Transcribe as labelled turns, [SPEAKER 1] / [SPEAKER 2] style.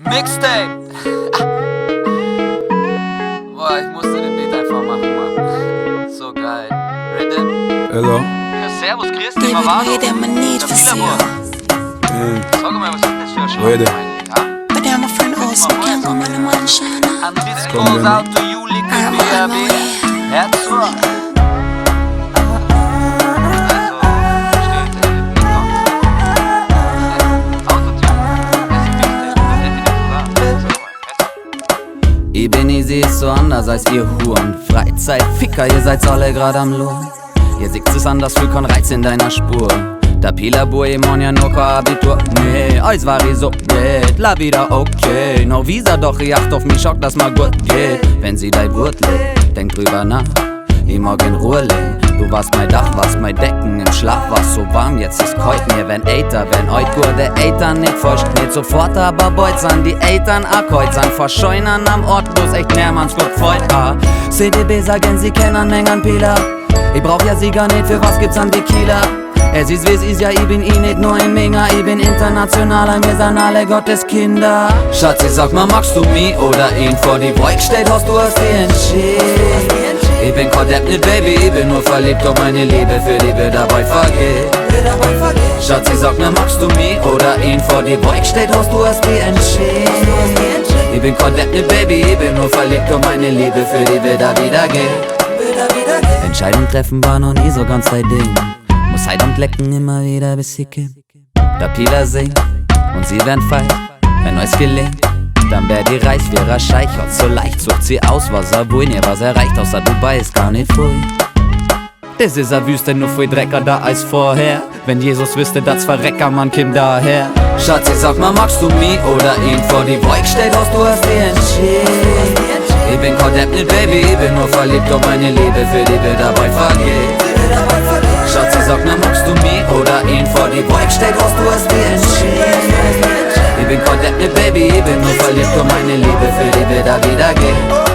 [SPEAKER 1] Mixtape! Boah, ich musste den Beat einfach machen, Mann. So geil. Rhythm?
[SPEAKER 2] Hello?
[SPEAKER 1] Ja, servus, grüß dich, Mavado. Sag mal, was ist das für ein Schlag
[SPEAKER 2] Rede.
[SPEAKER 1] eigentlich, ha?
[SPEAKER 3] But I'm a friend also, can't go man, one shine.
[SPEAKER 1] And this goes out to you, liquid BRB. Herz zu. Ich bin easy, ist so anders als ihr Huren. Freizeitficker, ihr seid alle grad am Lohn. Ihr seht es anders, viel kein Reiz in deiner Spur. Da Pilabur, ich mon ja nur kein Abitur. Nee, als war ich so blöd, la wieder okay. No Visa, doch ich acht auf mich, schock, dass mal gut geht. Wenn sie dein Wort legt, denk drüber nach. Ich mag in Ruhe lehn. Du warst mein Dach, warst mein Decken. Im Schlaf war's so warm, jetzt ist keut mir, wenn Eiter, wenn heut gute Eiter nicht forscht. Nicht sofort, aber beutsan, die Eitern akkeutzern. Verscheunern am Ort, bloß echt nährmanns gut feut. CDB sagen, sie kennen Mengen Pila. Ich brauch ja sie gar nicht, für was gibt's an Tequila? Es ist wie's ist, ja, ich bin nicht nur ein Minger, ich bin internationaler, wir sind alle Gottes Kinder. Schatzi, sag mal, magst du mich oder ihn? Vor die Wolke steht, hast du hast dich entschieden. Ich bin Kodepp nicht Baby, ich bin nur verliebt, ob meine Liebe für die wir dabei vergeht. Schatzi, sag mir, magst du mich oder ihn? Vor die Wolke steht, hast du hast dich entschieden. Ich bin Kodepp nicht Baby, ich bin nur verliebt, ob meine Liebe für die wir da wieder geht. Entscheidung treffen war noch nie so ganz dein Ding. Muss Heid und lecken immer wieder bis sie kippt. Da Pila singt und sie werden fein. Wenn euch gelingt, dann wär die reich, wäre Scheich. Hat so leicht, sucht sie aus, was er will, nie was erreicht. Außer Dubai ist gar nicht voll. Das ist a Wüste, nur viel Drecker da als vorher. Wenn Jesus wüsste, das Verrecker, man käm daher. Schatzi, sag mal, magst du mich oder ihn? Vor die Wolke steht, hast du hast dich entschieden. Ich bin Kodepp nicht Baby, ich bin nur verliebt, ob meine Liebe für die wir dabei vergeht. Schatzi, sag mir, magst du mich oder ihn? Vor die Wolke steht, hast du hast dich entschieden. Ich bin Kodepp nicht Baby, ich bin nur verliebt, ob meine Liebe für die wir da wieder geht.